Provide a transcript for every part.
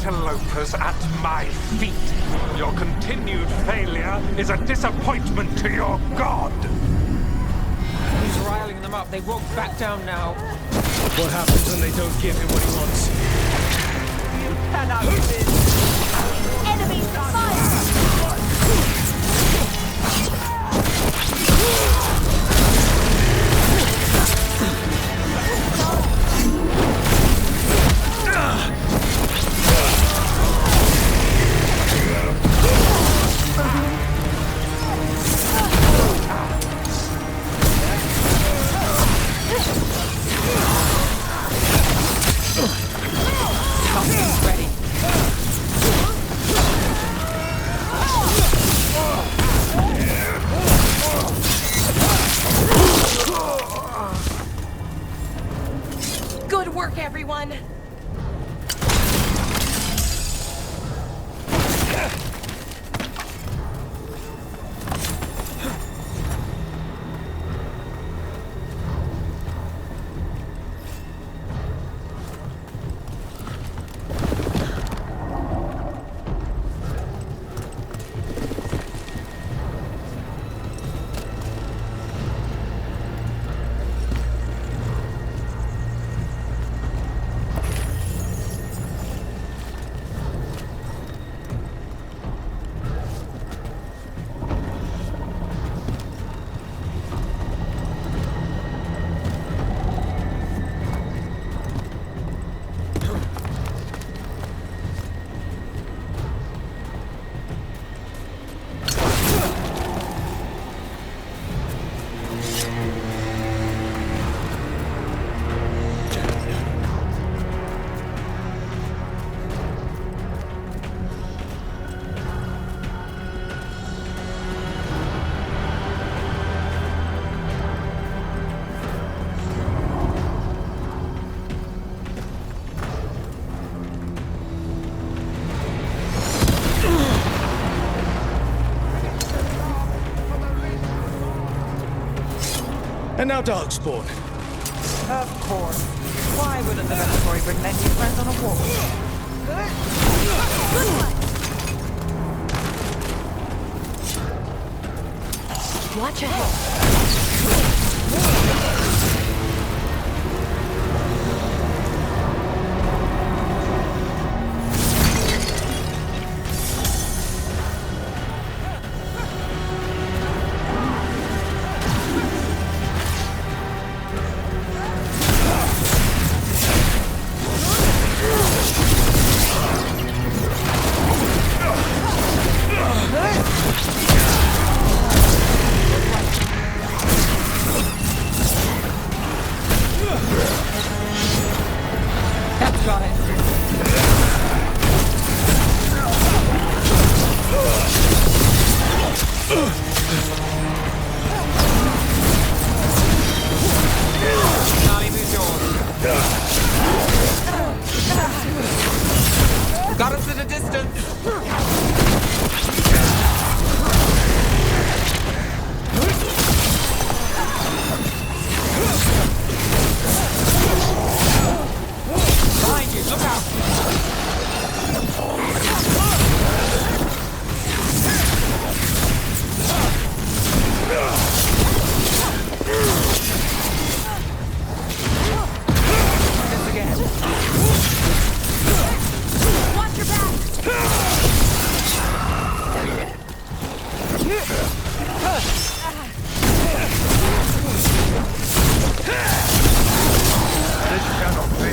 interlopers at my feet. Your continued failure is a disappointment to your god. He's riling them up. They won't back down now. What happens when they don't give him what he wants? You cannot win. Enemy fire! Ready. Good work, everyone! And now Darkspawn. Of course. Why wouldn't the Veilguard bring their new friends on a walk? Good one! Watch ahead. That's got it. Nolly, move yours. Got us at a distance. Behind you, look out! This again. Watch your back! This cannot be.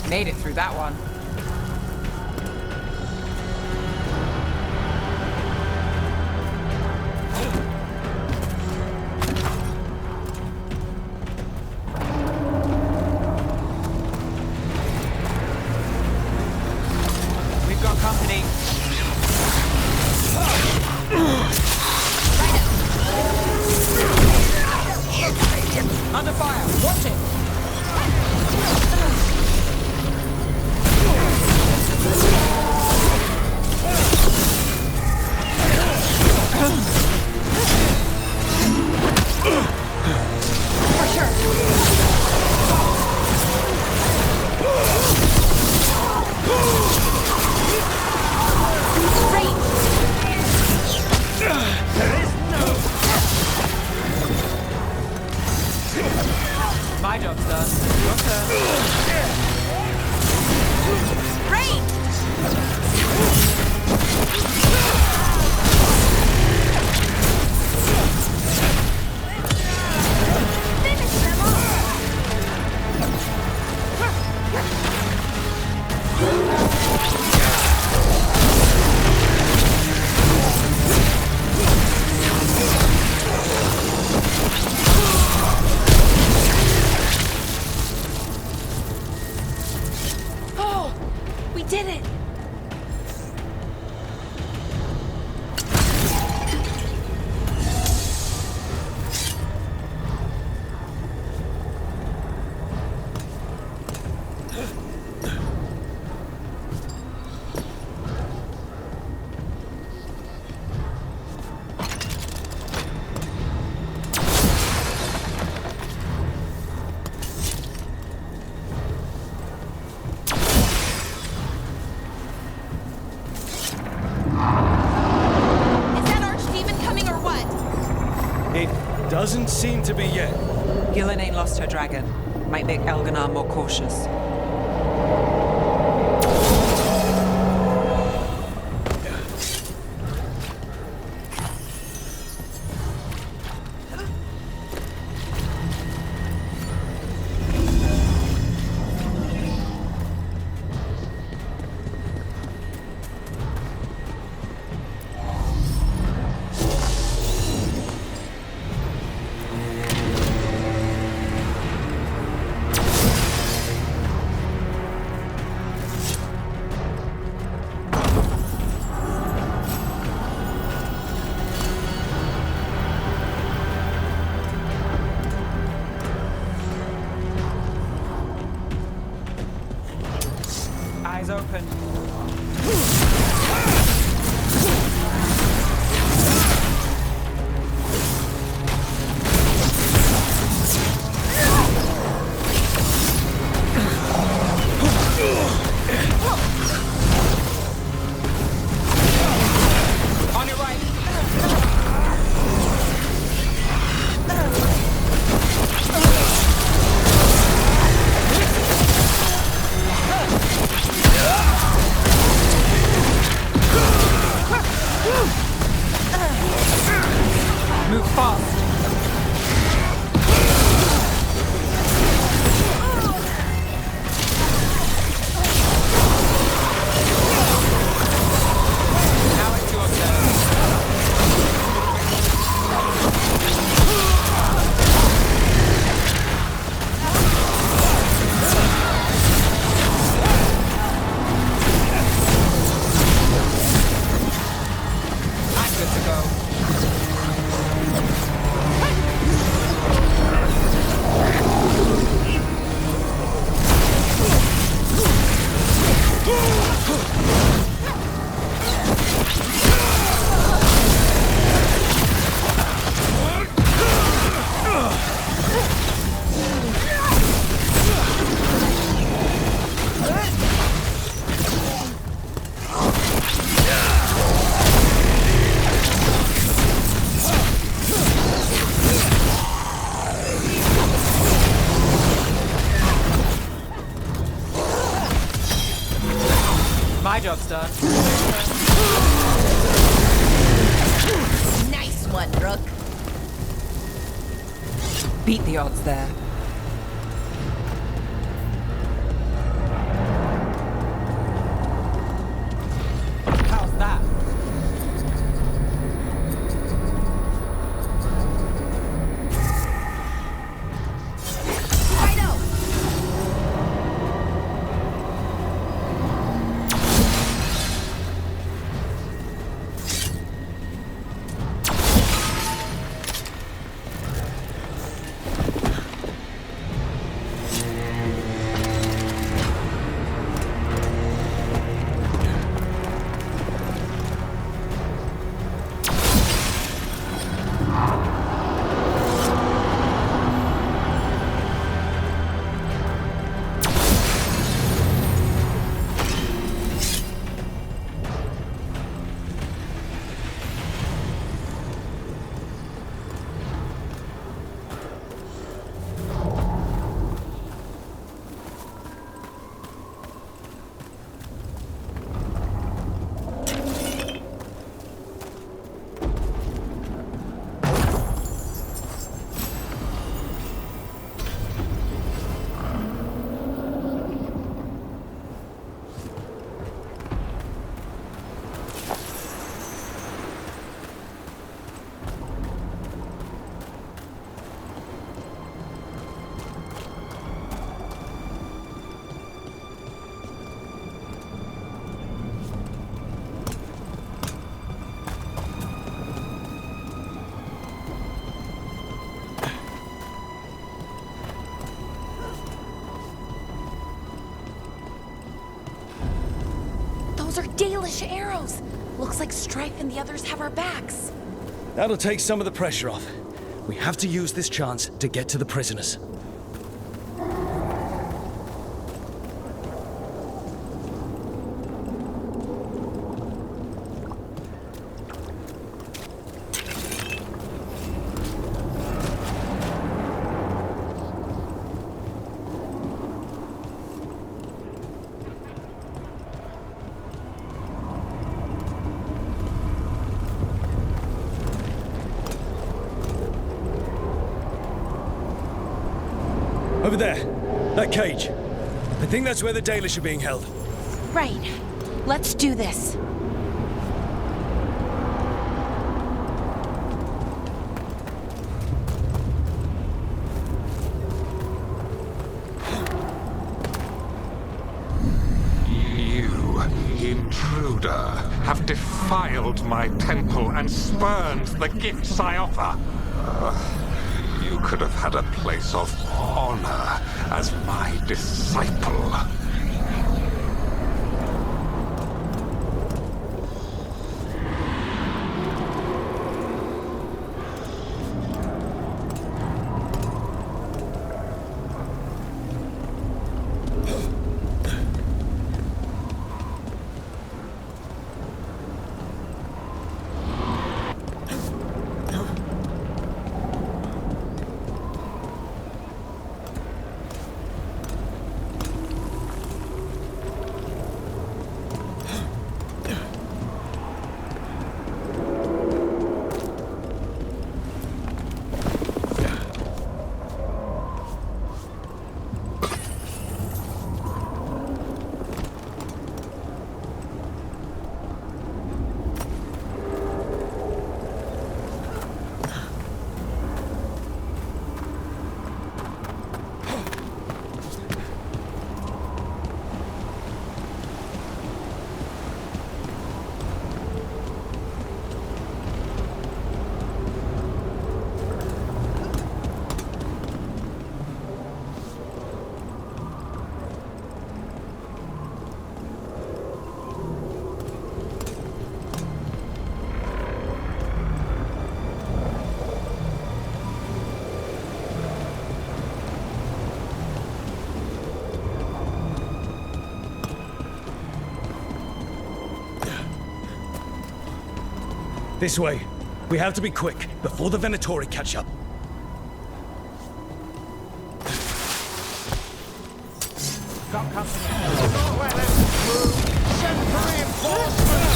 Made it through that one. company. Under fire. Watch it. For sure. Great. My job's done. Your turn. Great. Finish them Oh, we did it. Is that Archdemon coming or what? It doesn't seem to be yet. Gillen ain't lost her dragon. Might make Elganar more cautious. Eyes open. On your right. Move fast. Now it's your turn. I'm good to go. My job's done. Nice one, Rook. Beat the odds there. How's that? Righto. Those are Dalish arrows. Looks like Strife and the others have our backs. That'll take some of the pressure off. We have to use this chance to get to the prisoners. Over there. That cage. I think that's where the Dalish are being held. Right. Let's do this. You, intruder, have defiled my temple and spurned the gifts I offer. You could have had a place of honor as my disciple. This way. We have to be quick, before the Venatori catch up. Got company. Send for reinforcements!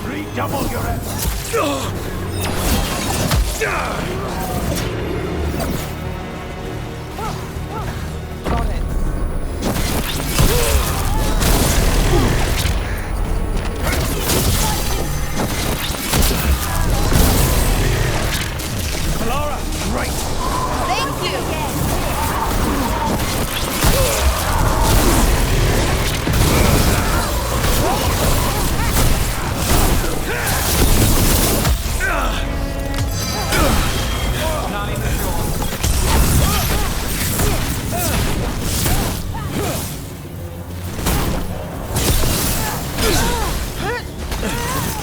Redouble your efforts! Got it. Laura, right! Thank you! Not even sure.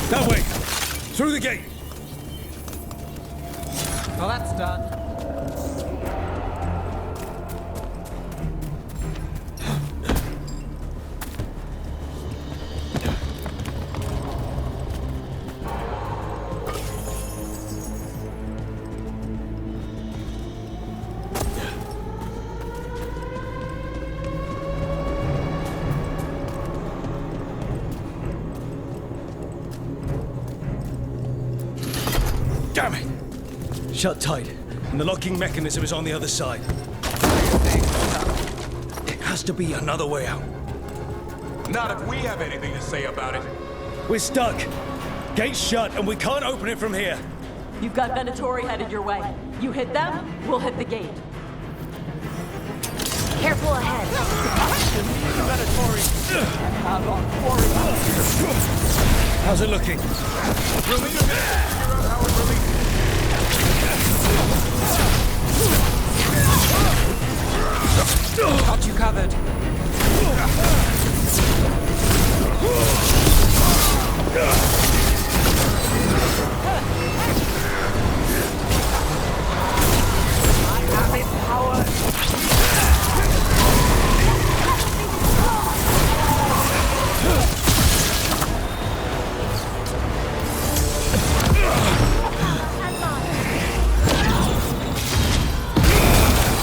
That way! Through the gate! Well, that's done. Damn it! Shut tight, and the locking mechanism is on the other side. There has to be another way out. Not if we have anything to say about it. We're stuck. Gate's shut, and we can't open it from here. You've got Venatori headed your way. You hit them, we'll hit the gate. Careful ahead. How's it looking? covered.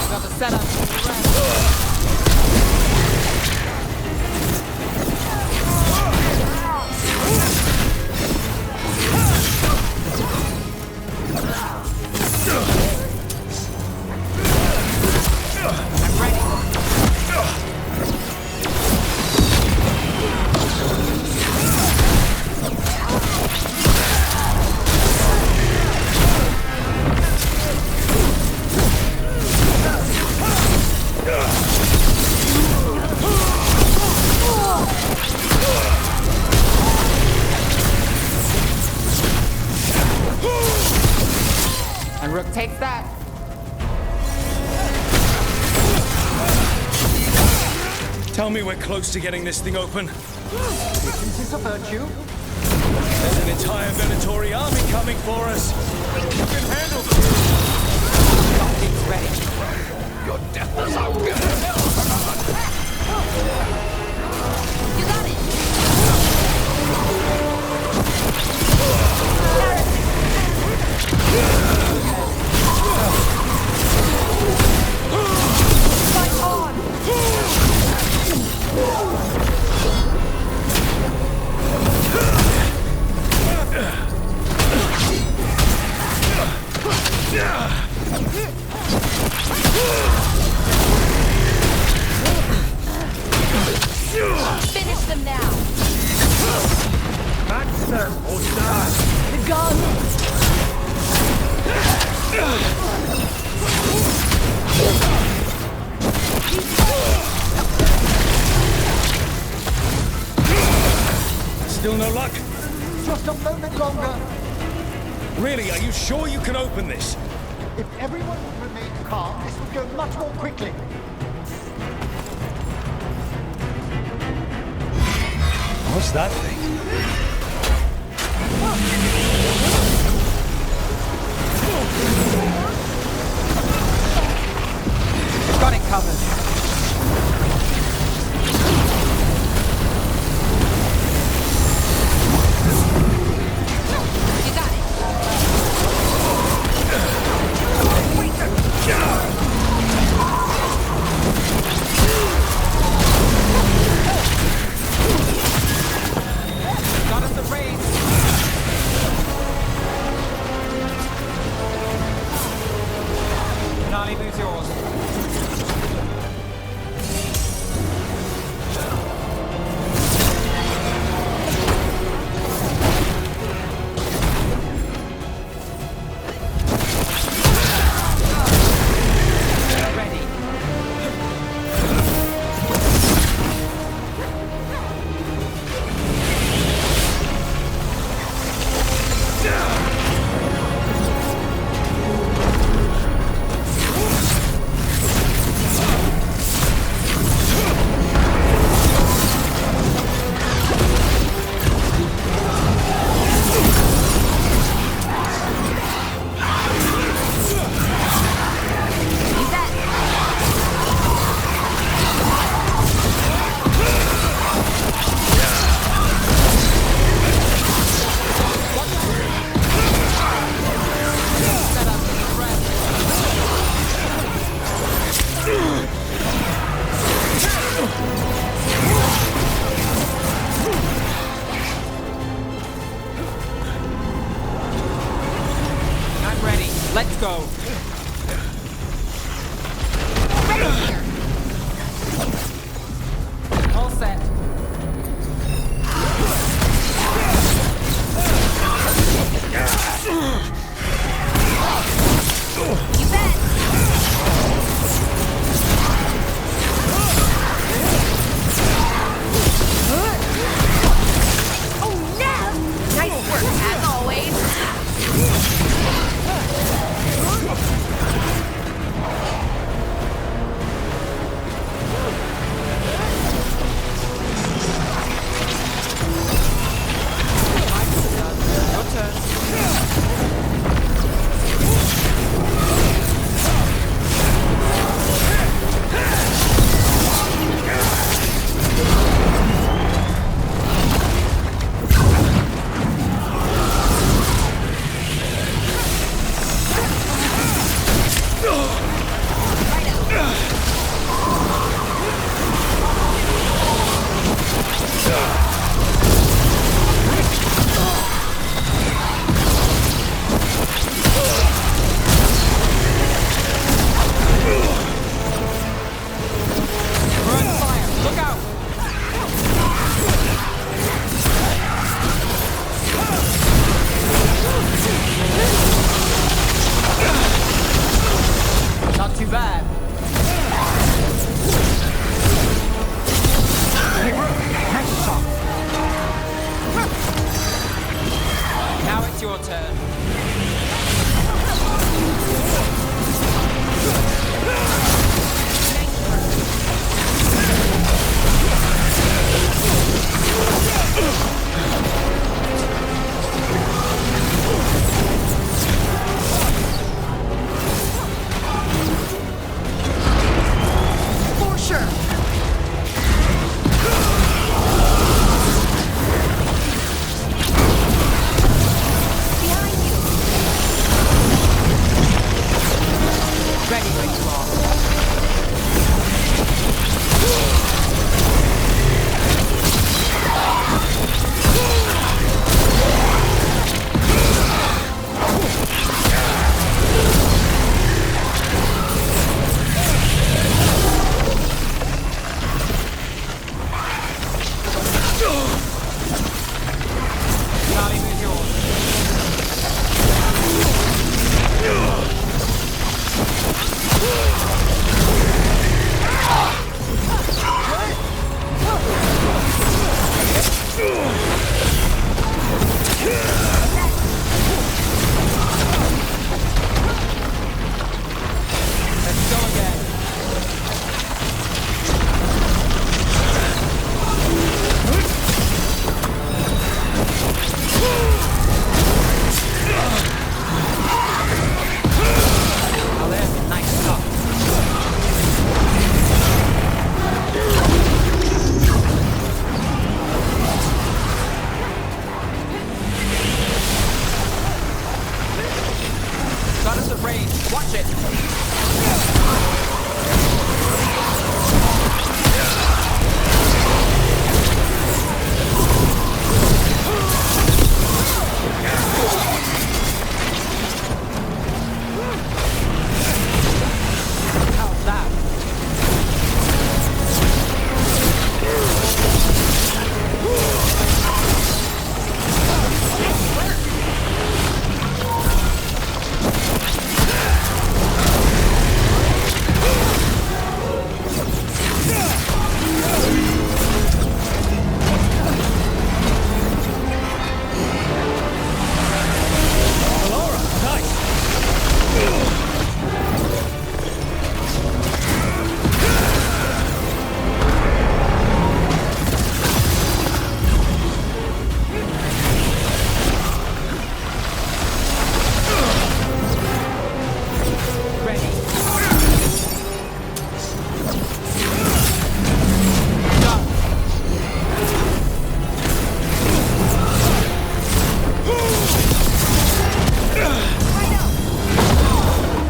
Got the setup. And Rook takes that. Tell me we're close to getting this thing open. Is this a virtue? There's an entire Venatori army coming for us. You can handle It's ready. your death is out. You got it. Fight on. Finish them now. Match them or die. The gun. Still no luck? Just a moment longer. Really, are you sure you can open this? If everyone would remain calm, this would go much more quickly. What's that thing? Got it covered. You got it. Got him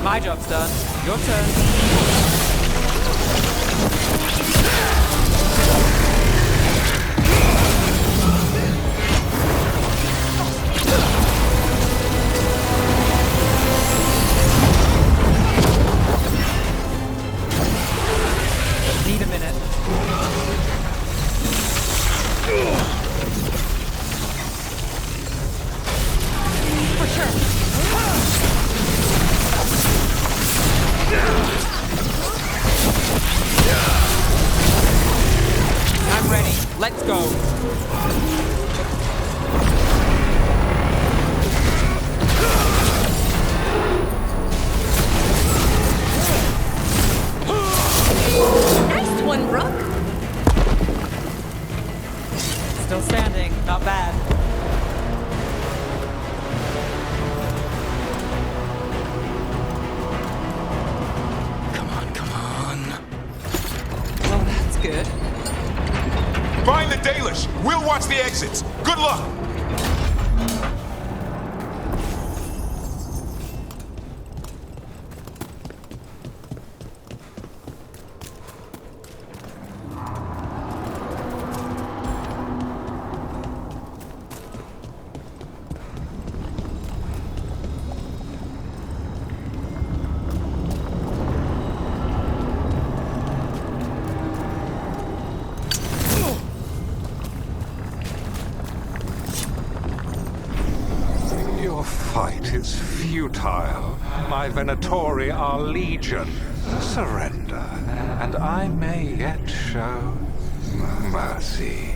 My job's done. Your turn. Need a minute. For sure. I'm ready. Let's go. Nice one, Brooke. Still standing. Not bad. Come on, come on. Well, that's good. Find the Dalish. We'll watch the exits. Good luck. Your fight is futile. My Venatori are legion. Surrender, and I may yet show mercy.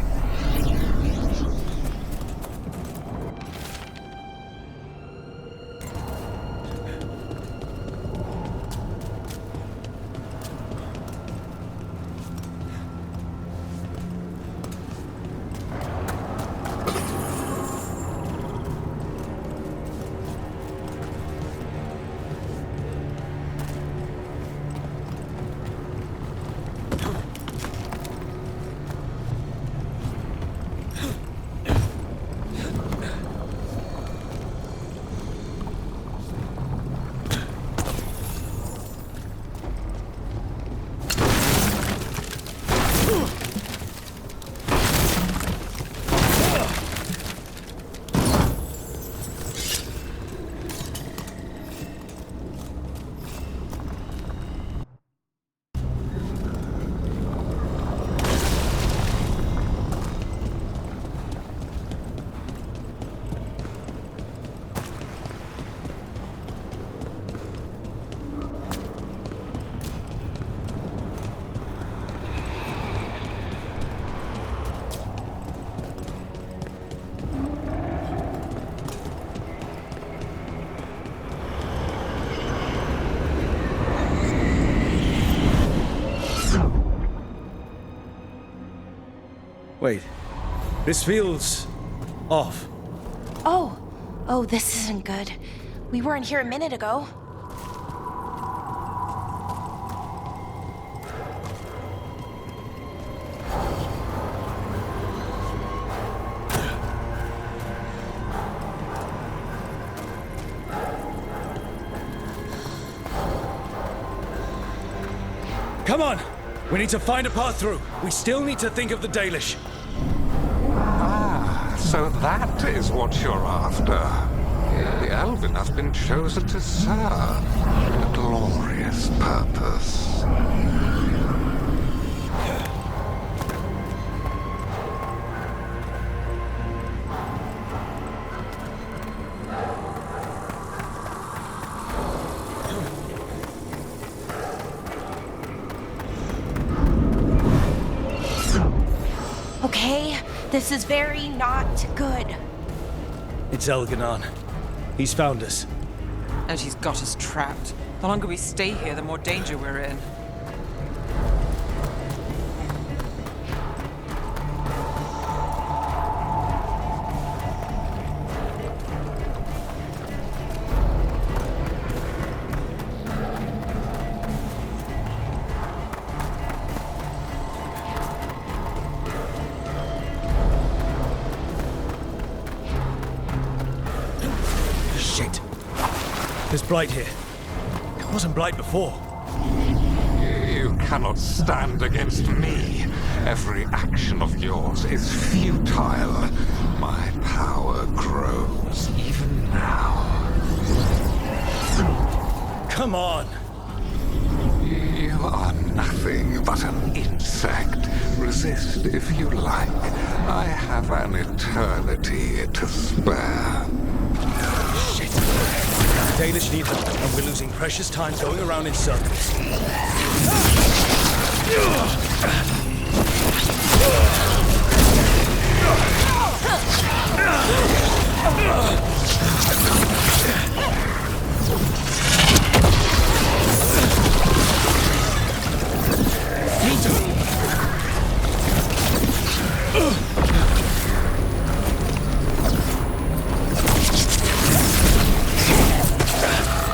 Wait. This feels off. Oh, this isn't good. We weren't here a minute ago. Come on! We need to find a path through. We still need to think of the Dalish. So that is what you're after. The Elven have been chosen to serve a glorious purpose. Okay, this is very not good. It's Elganon. He's found us. And he's got us trapped. The longer we stay here, the more danger we're in. Shit. There's Blight here. It wasn't Blight before. You cannot stand against me. Every action of yours is futile. My power grows even now. Come on! You are nothing but an insect. Resist if you like. I have an eternity to spare. Shit. The Dalish need help, and we're losing precious time going around in circles.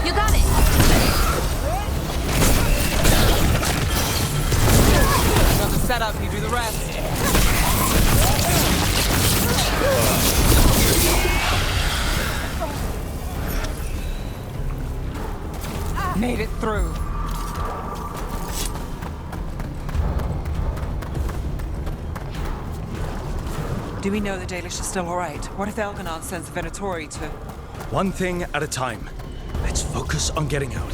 You got it. Got the setup, you do the rest. Made it through. Do we know the Dalish is still alright? What if Elganon sends the Venatori to... One thing at a time. Let's focus on getting out.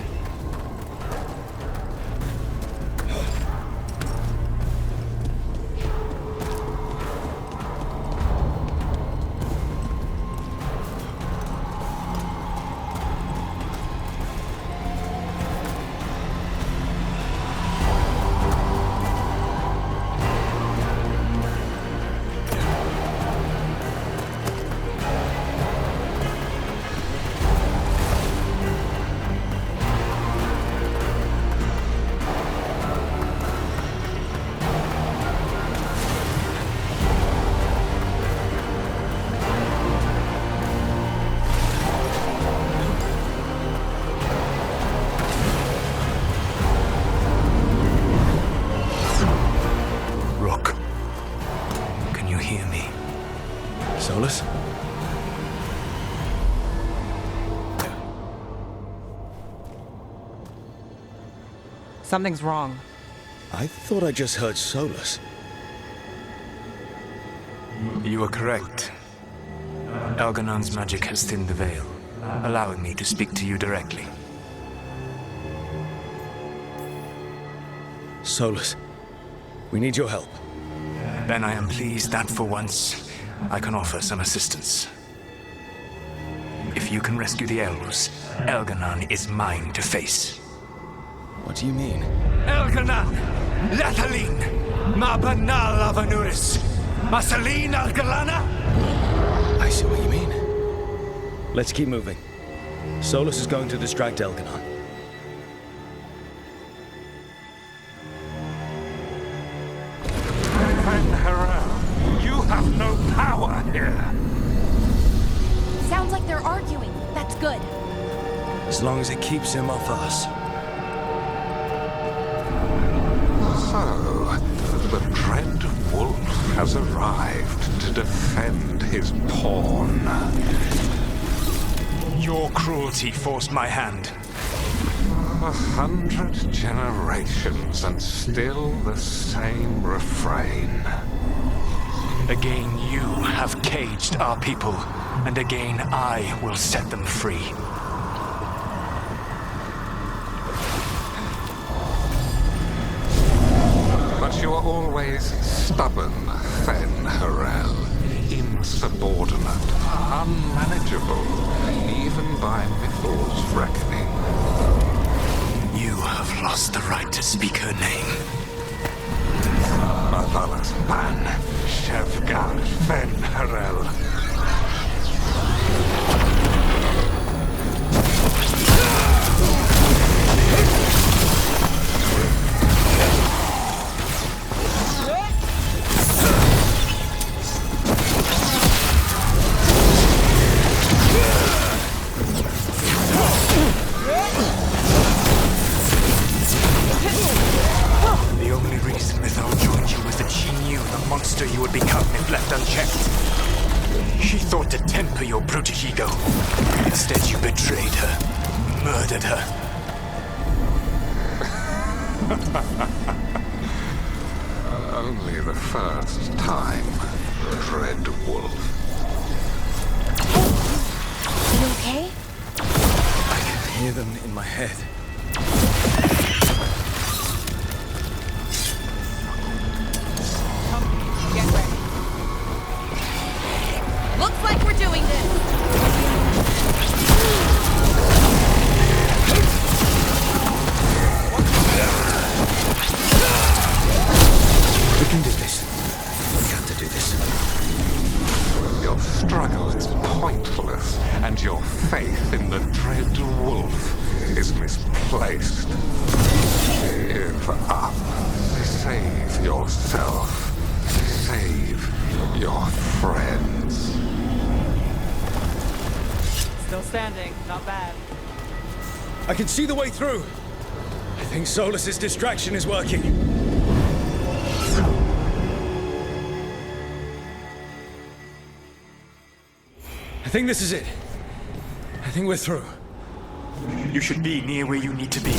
Solus? Something's wrong. I thought I just heard Solus. You are correct. Elganon's magic has thinned the veil, allowing me to speak to you directly. Solus, we need your help. Then I am pleased that for once, I can offer some assistance. If you can rescue the elves, Elganon is mine to face. What do you mean? Elganon! Lathalin! Ma banal avanuris! Masalin Algalana! I see what you mean. Let's keep moving. Solus is going to distract Elganon. Van Harrow, have no power here. Sounds like they're arguing. That's good. As long as it keeps him off us. So, the Dread Wolf has arrived to defend his pawn. Your cruelty forced my hand. 100 generations and still the same refrain. Again, you have caged our people, and again I will set them free. But you are always stubborn, Fen Harel. Insubordinate, unmanageable, even by Mythal's reckoning. You have lost the right to speak her name. Mavalas Ban, Veilguard Fen Harel. The only reason Mythal joined you was that she knew the monster you would become if left unchecked. She thought to temper your proto-ego. Instead, you betrayed her, murdered her. Only the first time, Dread Wolf. You okay? I can hear them in my head. Get ready. Looks like we're doing this. We can do this. We have to do this. Your struggle is pointless, and your faith in the Dread Wolf is misplaced. Give up. Save yourself. Save your friends. Still standing. Not bad. I can see the way through. I think Solus's distraction is working. I think this is it. I think we're through. You should be near where you need to be.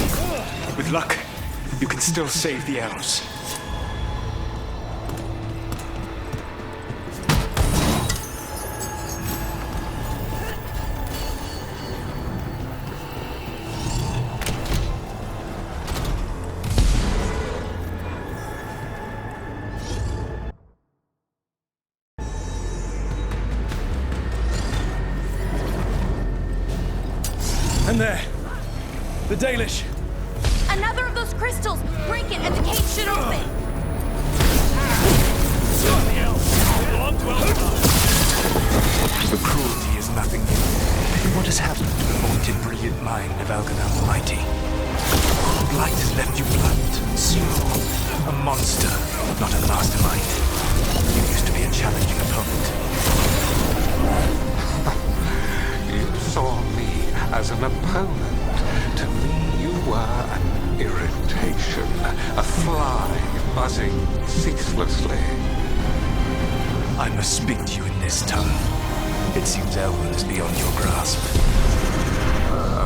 With luck, you can still save the elves. And there. The Dalish. Another of those crystals! Break it and the cage should open! The cruelty is nothing new. What has happened to the vaunted brilliant mind of Elgin Almighty? Blight has left you blunt, slow, a monster, not a mastermind. You used to be a challenging opponent. You saw me as an opponent. To me, you were an irritation, a fly buzzing ceaselessly. I must speak to you in this tongue. It seems Elwyn is beyond your grasp.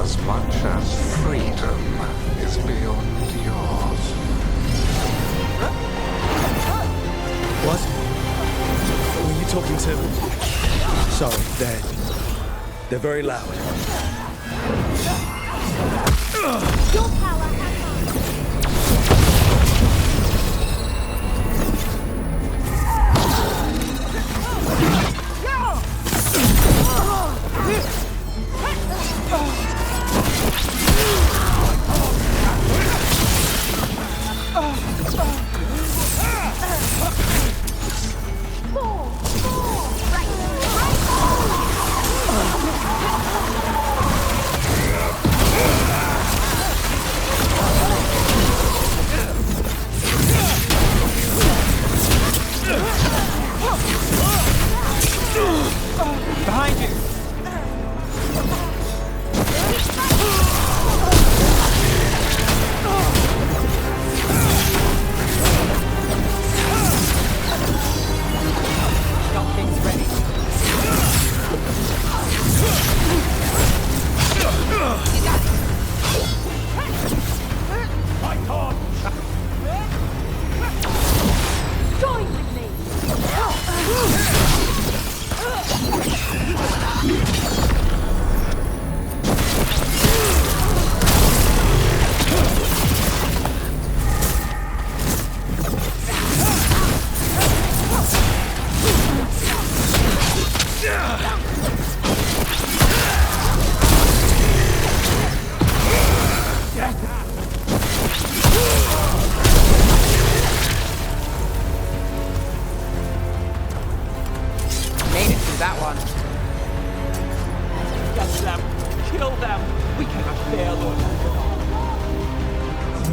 As much as freedom is beyond yours. What? Were you talking to... Sorry, they're very loud. Your power has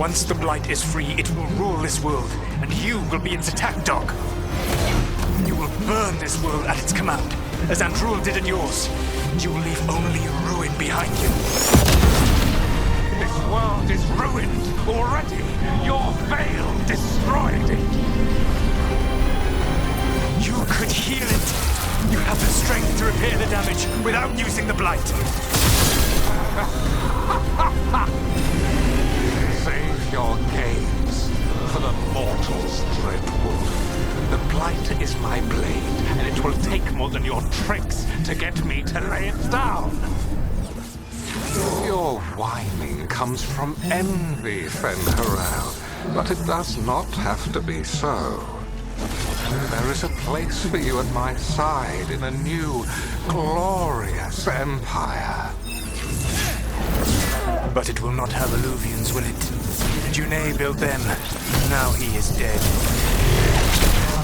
Once the Blight is free, it will rule this world, and you will be its attack dog. You will burn this world at its command, as Andrul did in yours. You will leave only ruin behind you. This world is ruined already. Your veil destroyed it. You could heal it. You have the strength to repair the damage without using the Blight. Save your games for the mortal's dread wolf. The Blight is my blade, and it will take more than your tricks to get me to lay it down. Your whining comes from envy, Fen'Harel, but it does not have to be so. There is a place for you at my side in a new, glorious empire. But it will not have Illuvians, will it? Junei built them. Now he is dead.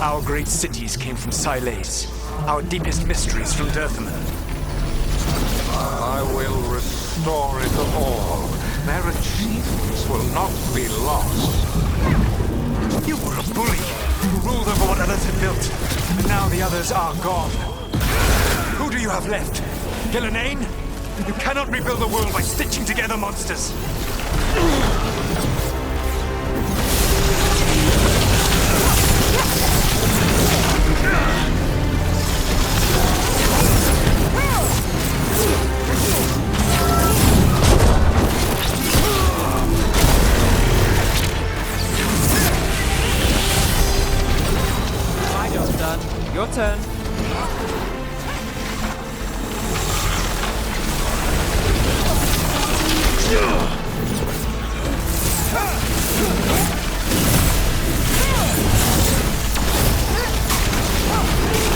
Our great cities came from Sileis. Our deepest mysteries from Dirthaman. I will restore it all. Their achievements will not be lost. You were a bully. You ruled over what others had built. And now the others are gone. Who do you have left? Ghilanane? You cannot rebuild the world by stitching together monsters. My job's done. Your turn.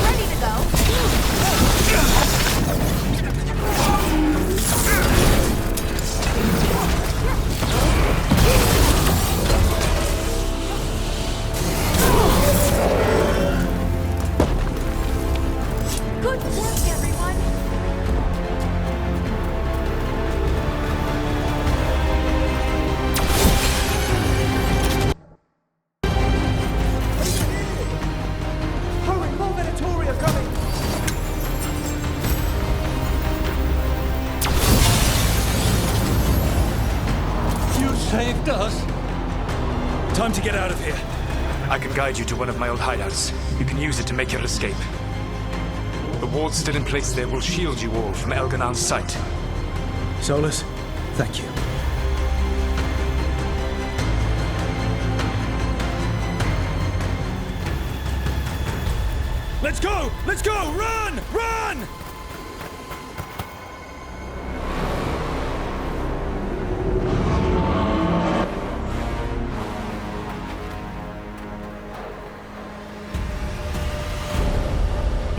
Ready to go. Good work, everyone. Hurry, more Venatori are coming! You saved us! Time to get out of here. I can guide you to one of my old hideouts. You can use it to make your escape. The ward still in place there will shield you all from Elganan's sight. Solus, thank you. Let's go! Let's go! Run! Run!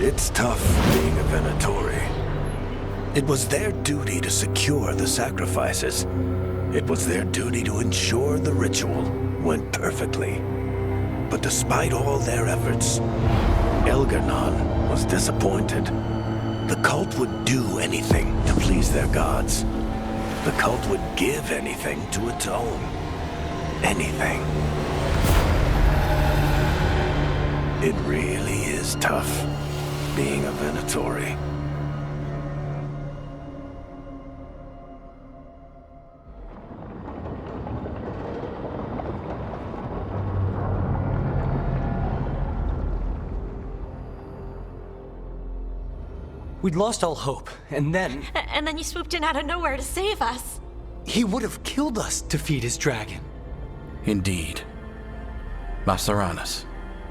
It's tough being a Venatori. It was their duty to secure the sacrifices. It was their duty to ensure the ritual went perfectly. But despite all their efforts, Elganon was disappointed. The cult would do anything to please their gods. The cult would give anything to atone. Anything. It really is tough being a Venatori. We'd lost all hope, and then... And then you swooped in out of nowhere to save us. he would have killed us to feed his dragon. Indeed. Masaranas,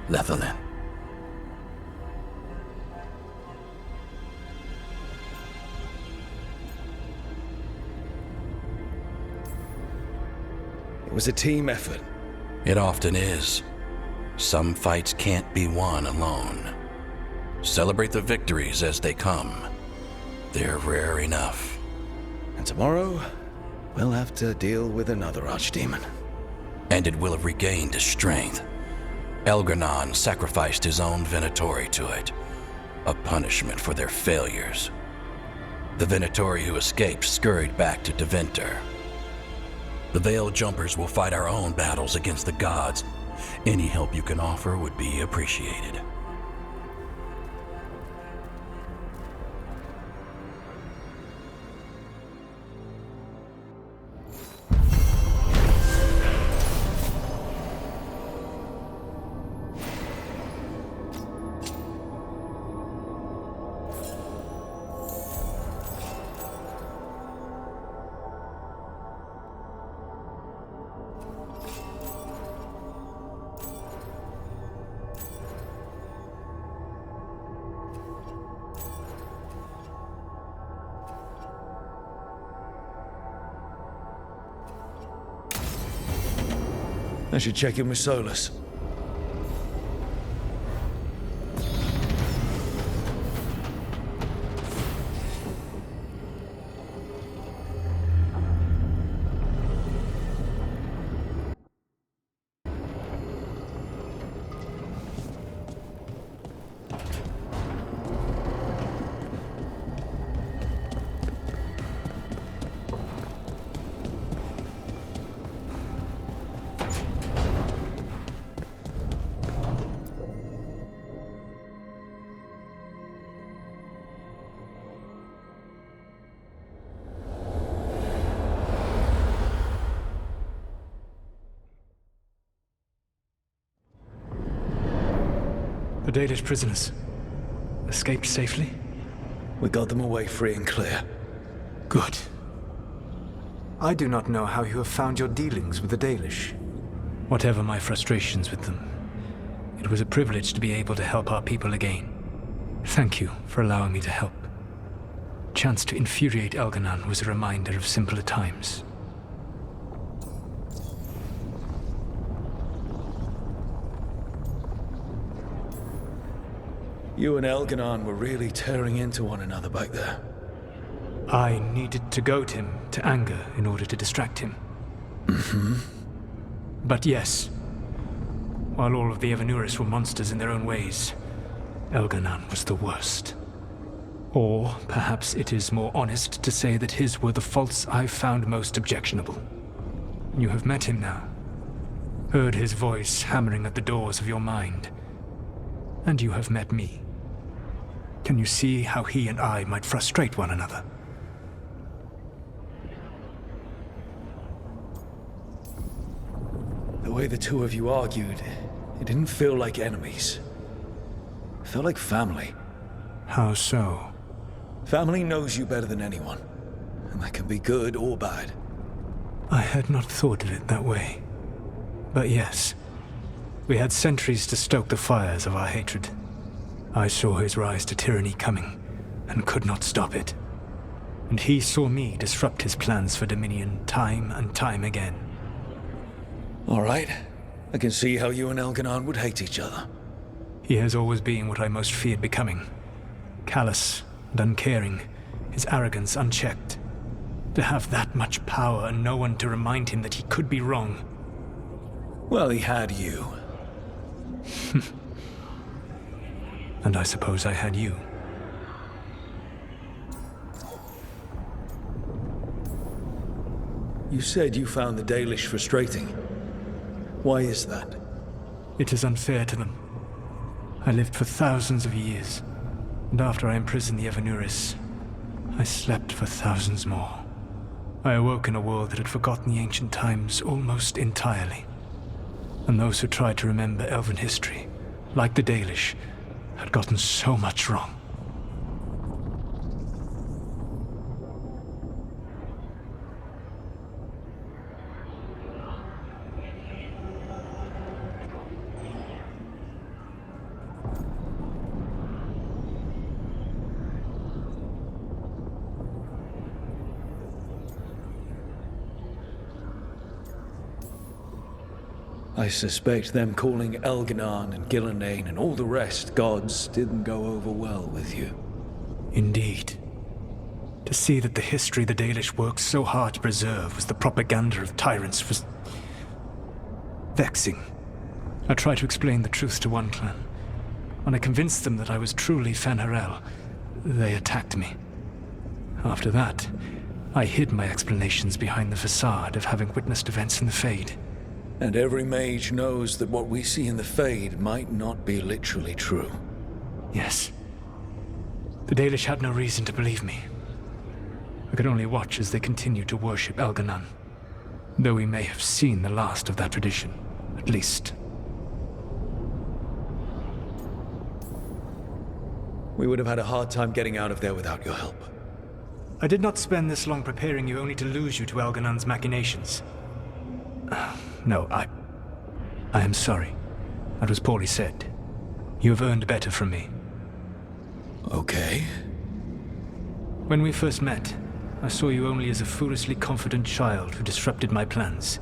Lethalin. It was a team effort. It often is. Some fights can't be won alone. Celebrate the victories as they come. They're rare enough. And tomorrow, we'll have to deal with another archdemon. And it will have regained its strength. Elganon sacrificed his own Venatori to it. A punishment for their failures. The Venatori who escaped scurried back to Deventer. The Veil Jumpers will fight our own battles against the gods. Any help you can offer would be appreciated. I should check in with Solus. The Dalish prisoners escaped safely? We got them away free and clear. Good. I do not know how you have found your dealings with the Dalish. Whatever my frustrations with them, it was a privilege to be able to help our people again. Thank you for allowing me to help. Chance to infuriate Elganon was a reminder of simpler times. You and Elganon were really tearing into one another back there. I needed to goad him to anger in order to distract him. Mm-hmm. But yes, while all of the Evanuris were monsters in their own ways, Elganon was the worst. Or perhaps it is more honest to say that his were the faults I found most objectionable. You have met him now, heard his voice hammering at the doors of your mind, and you have met me. Can you see how he and I might frustrate one another? The way the two of you argued, it didn't feel like enemies. It felt like family. How so? Family knows you better than anyone, and that can be good or bad. I had not thought of it that way. But yes, we had centuries to stoke the fires of our hatred. I saw his rise to tyranny coming, and could not stop it. And he saw me disrupt his plans for dominion time and time again. All right. I can see how you and Elganon would hate each other. He has always been what I most feared becoming. Callous and uncaring, his arrogance unchecked. To have that much power and no one to remind him that he could be wrong. Well, he had you. And I suppose I had you. You said you found the Dalish frustrating. Why is that? It is unfair to them. I lived for thousands of years, and after I imprisoned the Evanuris, I slept for thousands more. I awoke in a world that had forgotten the ancient times almost entirely. And those who tried to remember Elven history, like the Dalish, had gotten so much wrong. I suspect them calling Elganon and Gillenane and all the rest gods didn't go over well with you. Indeed. To see that the history the Dalish worked so hard to preserve was the propaganda of tyrants was vexing. I tried to explain the truth to one clan. When I convinced them that I was truly Fen'Harel, they attacked me. After that, I hid my explanations behind the facade of having witnessed events in the Fade. And every mage knows that what we see in the Fade might not be literally true. Yes. The Dalish had no reason to believe me. I could only watch as they continued to worship Elganon, though we may have seen the last of that tradition, at least. We would have had a hard time getting out of there without your help. I did not spend this long preparing you only to lose you to Elganon's machinations. No, I am sorry. That was poorly said. You have earned better from me. Okay. When we first met, I saw you only as a foolishly confident child who disrupted my plans.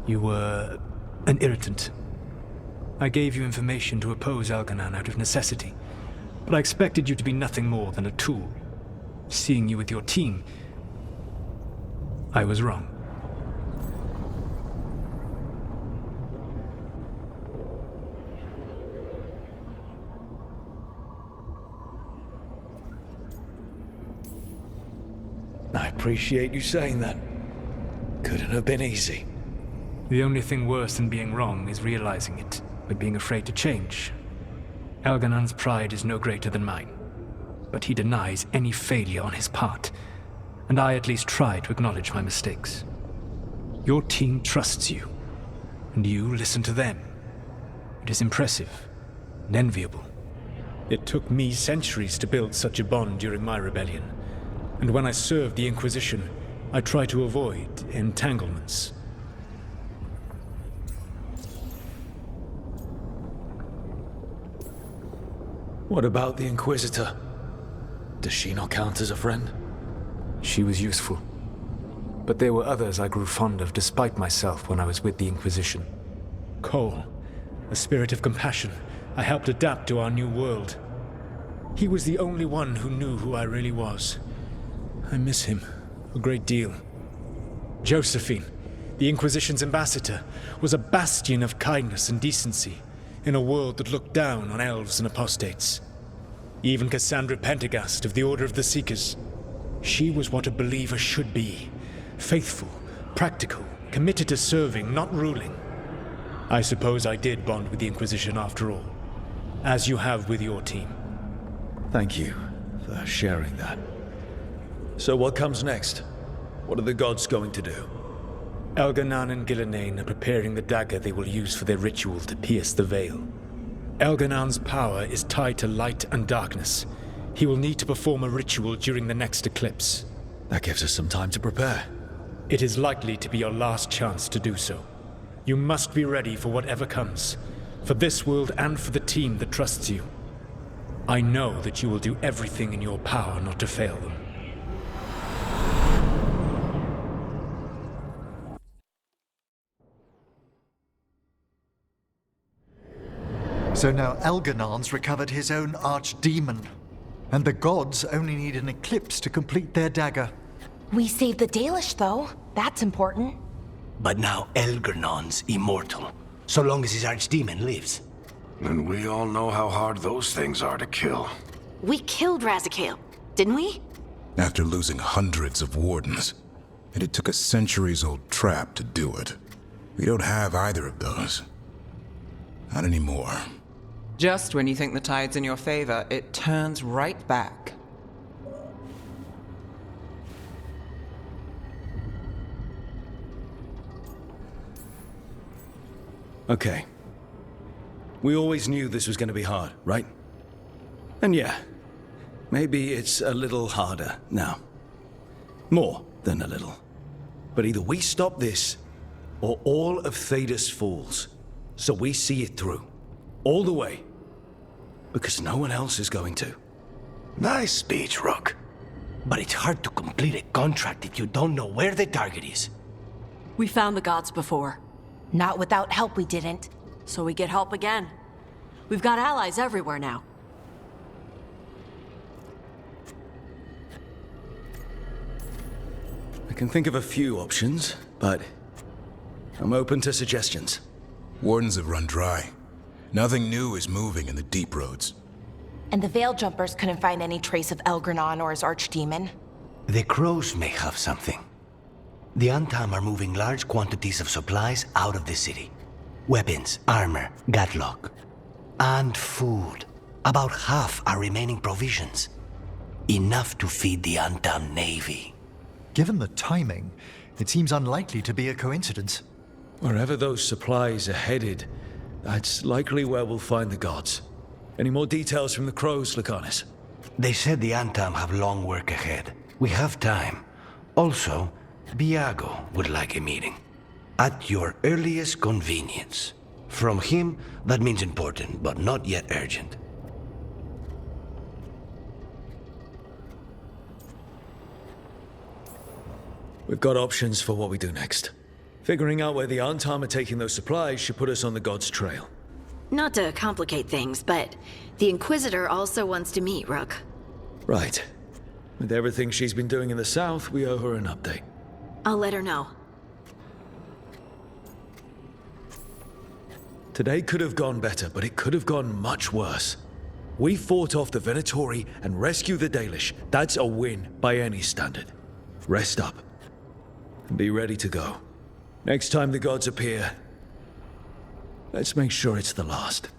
You were an irritant. I gave you information to oppose Elganon out of necessity, but I expected you to be nothing more than a tool. Seeing you with your team, I was wrong. I appreciate you saying that. Couldn't have been easy. The only thing worse than being wrong is realizing it, but being afraid to change. Elganon's pride is no greater than mine, but he denies any failure on his part, and I at least try to acknowledge my mistakes. Your team trusts you, and you listen to them. It is impressive and enviable. It took me centuries to build such a bond during my rebellion, and when I served the Inquisition, I tried to avoid entanglements. What about the Inquisitor? Does she not count as a friend? She was useful. But there were others I grew fond of despite myself when I was with the Inquisition. Cole, a spirit of compassion, I helped adapt to our new world. He was the only one who knew who I really was. I miss him a great deal. Josephine, the Inquisition's ambassador, was a bastion of kindness and decency in a world that looked down on elves and apostates. Even Cassandra Pendergast of the Order of the Seekers. She was what a believer should be. Faithful, practical, committed to serving, not ruling. I suppose I did bond with the Inquisition after all, as you have with your team. Thank you for sharing that. So what comes next? What are the gods going to do? Elganon and Gillenane are preparing the dagger they will use for their ritual to pierce the veil. Elganon's power is tied to light and darkness. He will need to perform a ritual during the next eclipse. That gives us some time to prepare. It is likely to be your last chance to do so. You must be ready for whatever comes, for this world and for the team that trusts you. I know that you will do everything in your power not to fail them. So now Elganon's recovered his own archdemon, and the gods only need an eclipse to complete their dagger. We saved the Dalish, though. That's important. But now Elganon's immortal, so long as his archdemon lives. And we all know how hard those things are to kill. We killed Razikale, didn't we? After losing hundreds of wardens, and it took a centuries-old trap to do it. We don't have either of those. Not anymore. Just when you think the tide's in your favor, it turns right back. Okay. We always knew this was going to be hard, right? And yeah, maybe it's a little harder now. More than a little. But either we stop this, or all of Thedas falls. So we see it through. All the way. Because no one else is going to. Nice speech, Rook. But it's hard to complete a contract if you don't know where the target is. We found the gods before. Not without help, we didn't. So we get help again. We've got allies everywhere now. I can think of a few options, but I'm open to suggestions. Wardens have run dry. Nothing new is moving in the deep roads. And the Veil Jumpers couldn't find any trace of Elgranon or his archdemon. The crows may have something. The Antam are moving large quantities of supplies out of the city. Weapons, armor, gatlock. And food. About half are remaining provisions. Enough to feed the Antam navy. Given the timing, it seems unlikely to be a coincidence. Wherever those supplies are headed, that's likely where we'll find the gods. Any more details from the crows, Lucanus? They said the Antam have long work ahead. We have time. Also, Biago would like a meeting. At your earliest convenience. From him, that means important, but not yet urgent. We've got options for what we do next. Figuring out where the Antam are taking those supplies should put us on the gods' trail. Not to complicate things, but the Inquisitor also wants to meet Rook. Right. With everything she's been doing in the south, we owe her an update. I'll let her know. Today could have gone better, but it could have gone much worse. We fought off the Venatori and rescued the Dalish. That's a win by any standard. Rest up. And be ready to go. Next time the gods appear, let's make sure it's the last.